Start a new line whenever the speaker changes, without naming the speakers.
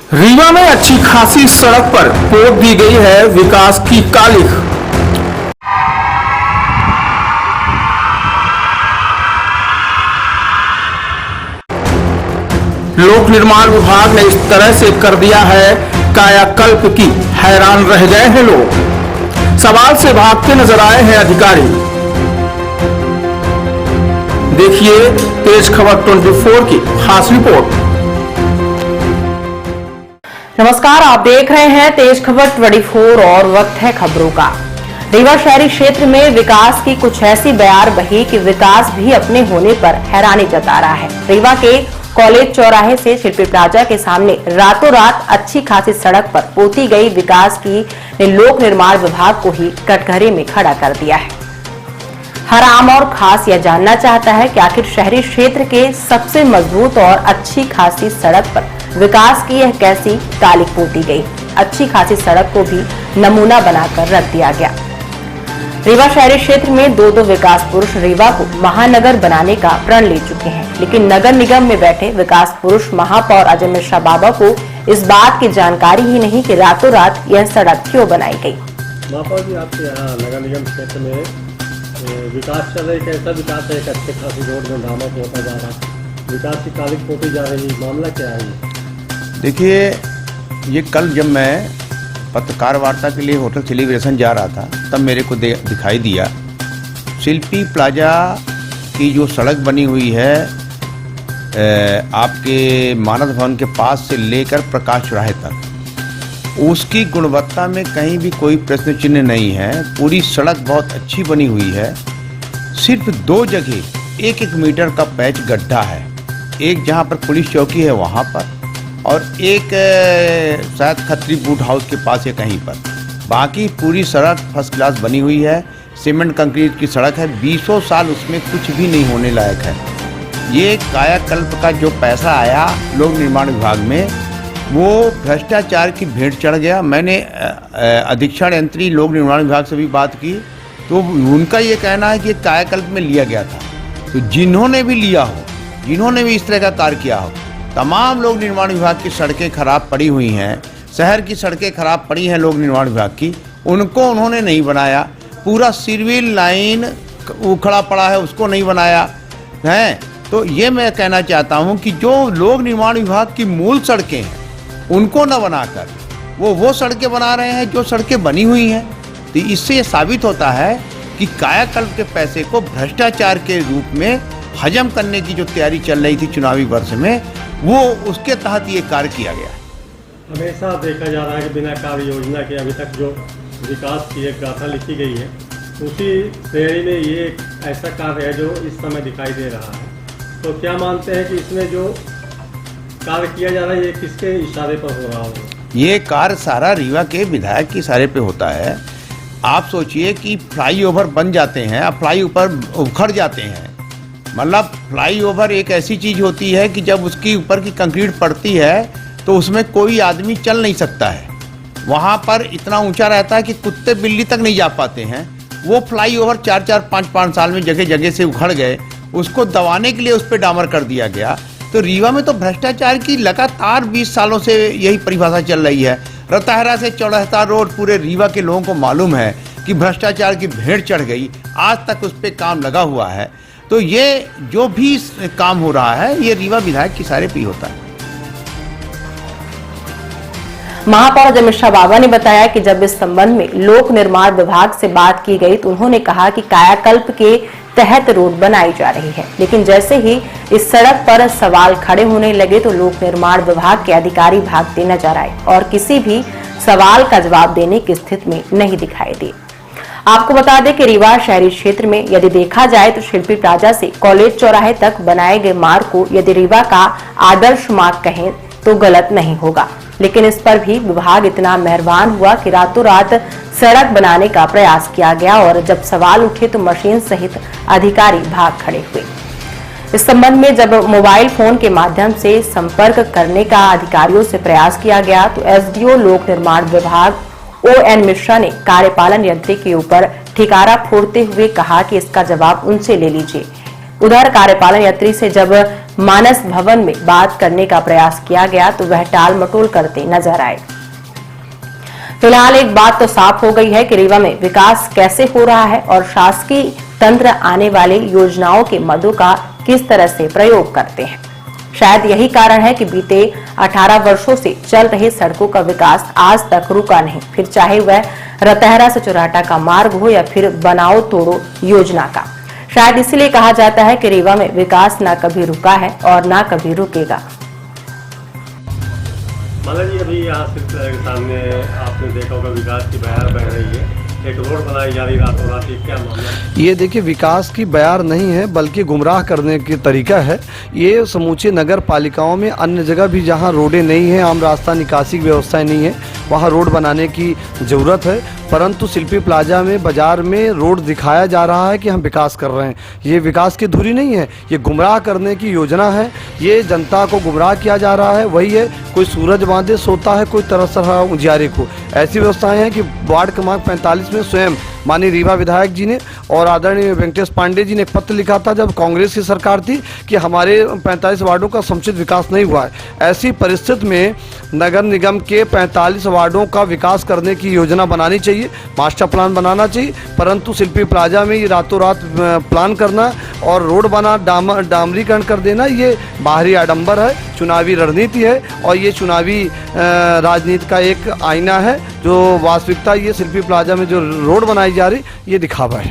रीवा में अच्छी खासी सड़क पर पोत दी गई है विकास की कालिख। लोक निर्माण विभाग ने इस तरह से कर दिया है कायाकल्प की हैरान रह गए हैं लोग। सवाल से भागते नजर आए हैं अधिकारी। देखिए तेज खबर 24 की खास रिपोर्ट।
नमस्कार, आप देख रहे हैं तेज खबर 24 और वक्त है खबरों का। रीवा शहरी क्षेत्र में विकास की कुछ ऐसी बयार बही कि विकास भी अपने होने पर हैरानी जता रहा है। रीवा के कॉलेज चौराहे से शिल्पी प्लाजा के सामने रातों रात अच्छी खासी सड़क पर पोती गई विकास की ने लोक निर्माण विभाग को ही कटघरे में खड़ा कर दिया है। हर आम और खास यह जानना चाहता है कि आखिर शहरी क्षेत्र के सबसे मजबूत और अच्छी खासी सड़क पर विकास की यह कैसी कालिख पोती गई। अच्छी खासी सड़क को भी नमूना बनाकर रख दिया गया। रीवा शहरी क्षेत्र में दो विकास पुरुष रीवा को महानगर बनाने का प्रण ले चुके हैं, लेकिन नगर निगम में बैठे विकास पुरुष महापौर अजय मिश्रा बाबा को इस बात की जानकारी ही नहीं कि रातों रात यह सड़क क्यों बनाई गई।
महापौर जी, आपके यहाँ नगर निगम क्षेत्र में विकास चल रही, कैसा विकास है? एक अच्छे खासी रोड में ड्रामा होता जा रहा, विकास की कालिख पोती जा रही, मामला क्या है?
देखिए, ये कल जब मैं पत्रकार वार्ता के लिए होटल सेलिब्रेशन जा रहा था तब मेरे को दिखाई दिया शिल्पी प्लाजा की जो सड़क बनी हुई है आपके मानस भवन के पास से लेकर प्रकाश चौराहे तक, उसकी गुणवत्ता में कहीं भी कोई प्रश्न चिन्ह नहीं है। पूरी सड़क बहुत अच्छी बनी हुई है। सिर्फ दो जगह 1-1 मीटर का पैच गड्ढा है, एक जहाँ पर पुलिस चौकी है वहाँ पर और एक शायद खत्री बूट हाउस के पास या कहीं पर। बाकी पूरी सड़क फर्स्ट क्लास बनी हुई है। सीमेंट कंक्रीट की सड़क है, 20 साल उसमें कुछ भी नहीं होने लायक है। ये कायाकल्प का जो पैसा आया लोक निर्माण विभाग में वो भ्रष्टाचार की भेंट चढ़ गया। मैंने अधीक्षण यंत्री लोक निर्माण विभाग से भी बात की तो उनका ये कहना है कि कायाकल्प में लिया गया था। तो जिन्होंने भी लिया हो, जिन्होंने भी इस तरह का कार्य किया हो, तमाम लोक निर्माण विभाग की सड़कें खराब पड़ी हुई हैं, शहर की सड़कें खराब पड़ी हैं लोक निर्माण विभाग की, उनको उन्होंने नहीं बनाया। पूरा सिविल लाइन उखड़ा पड़ा है, उसको नहीं बनाया है। तो ये मैं कहना चाहता हूं कि जो लोक निर्माण विभाग की मूल सड़कें हैं उनको न बनाकर वो सड़कें बना रहे हैं जो सड़कें बनी हुई हैं। तो इससे ये साबित होता है कि कायाकल्प के पैसे को भ्रष्टाचार के रूप में हजम करने की जो तैयारी चल रही थी चुनावी वर्ष में, वो उसके तहत ये कार्य किया गया।
हमेशा देखा जा रहा है कि बिना कार्य योजना के अभी तक जो विकास की एक गाथा लिखी गई है, उसी श्रेणी में ये एक ऐसा कार्य है जो इस समय दिखाई दे रहा है। तो क्या मानते हैं कि इसमें जो कार्य किया जा रहा है ये किसके इशारे पर हो रहा होगा?
ये कार्य सारा रीवा के विधायक के इशारे पे होता है। आप सोचिए कि फ्लाईओवर बन जाते हैं, अब फ्लाईओवर उखड़ जाते हैं। मतलब फ्लाईओवर एक ऐसी चीज होती है कि जब उसकी ऊपर की कंक्रीट पड़ती है तो उसमें कोई आदमी चल नहीं सकता है। वहाँ पर इतना ऊंचा रहता है कि कुत्ते बिल्ली तक नहीं जा पाते हैं। वो फ्लाईओवर 4-4, 5-5 साल में जगह जगह से उखड़ गए। उसको दबाने के लिए उस पर डामर कर दिया गया। तो रीवा में तो भ्रष्टाचार की लगातार 20 सालों से यही परिभाषा चल रही है। रताहरा से चौड़हता रोड पूरे रीवा के लोगों को मालूम है कि भ्रष्टाचार की भेंट चढ़ गई। आज तक उस पर काम लगा हुआ है। तो ये जो भी काम हो रहा है ये रीवा विधायक के इशारे पे ही होता है।
महापौर अजय मिश्रा बाबा ने बताया कि जब इस संबंध में लोक निर्माण विभाग से बात की गई तो उन्होंने कहा कि कायाकल्प के तहत रोड बनाई जा रही है, लेकिन जैसे ही इस सड़क पर सवाल खड़े होने लगे तो लोक निर्माण विभाग के अधिकारी भागते नजर आए और किसी भी सवाल का जवाब देने की स्थिति में नहीं दिखाई दिए। आपको बता दें कि रीवा शहरी क्षेत्र में यदि देखा जाए तो शिल्पी प्लाजा से कॉलेज चौराहे तक बनाए गए मार्ग को यदि रीवा का आदर्श मार्ग कहें तो गलत नहीं होगा, लेकिन इस पर भी विभाग इतना मेहरबान हुआ कि रातों रात सड़क बनाने का प्रयास किया गया और जब सवाल उठे तो मशीन सहित अधिकारी भाग खड़े हुए। इस संबंध में जब मोबाइल फोन के माध्यम से संपर्क करने का अधिकारियों से प्रयास किया गया तो एसडीओ लोक निर्माण विभाग ON मिश्रा ने कार्यपालन यंत्री के ऊपर ठिकारा फोड़ते हुए कहा कि इसका जवाब उनसे ले लीजिए। उधर कार्यपालन यंत्री से जब मानस भवन में बात करने का प्रयास किया गया तो वह टाल मटोल करते नजर आए। फिलहाल एक बात तो साफ हो गई है कि रीवा में विकास कैसे हो रहा है और शासकीय तंत्र आने वाली योजनाओं के मदों का किस तरह से प्रयोग करते हैं। शायद यही कारण है कि बीते 18 वर्षों से चल रहे सड़कों का विकास आज तक रुका नहीं, फिर चाहे वह रतहरा से चुराटा का मार्ग हो या फिर बनाओ तोड़ो योजना का। शायद इसलिए कहा जाता है कि रीवा में विकास ना कभी रुका है और ना कभी रुकेगा।
माला जी, अभी यहाँ सिर्फ सामने आपने देखा होगा विकास की बयार बह रही है, एक रोड बनाई जा रही रातों रात, क्या मामला?
ये देखिए, विकास की बयार नहीं है बल्कि गुमराह करने की तरीका है। ये समूचे नगर पालिकाओं में अन्य जगह भी जहाँ रोडें नहीं हैं, आम रास्ता निकासी की व्यवस्थाएं नहीं है, वहाँ रोड बनाने की ज़रूरत है। परंतु शिल्पी प्लाजा में बाजार में रोड दिखाया जा रहा है कि हम विकास कर रहे हैं। ये विकास की धुरी नहीं है, ये गुमराह करने की योजना है। ये जनता को गुमराह किया जा रहा है। वही है, कोई सूरज बांधे सोता है, कोई तरस रहा उजियारे को। ऐसी व्यवस्थाएं हैं कि वार्ड क्रमांक 45 में स्वयं माननीय रीवा विधायक जी ने और आदरणीय वेंकटेश पांडे जी ने एक पत्र लिखा था जब कांग्रेस की सरकार थी कि हमारे 45 वार्डों का समुचित विकास नहीं हुआ है। ऐसी परिस्थिति में नगर निगम के 45 वार्डों का विकास करने की योजना बनानी चाहिए, मास्टर प्लान बनाना चाहिए। परंतु शिल्पी प्लाजा में ये रातों रात प्लान करना और रोड बना डामरीकरण कर देना, ये बाहरी आडंबर है, चुनावी रणनीति है और ये चुनावी राजनीति का एक आईना है। जो वास्तविकता ये शिल्पी प्लाजा में जो रोड बनाई जा रही, ये दिखावा है।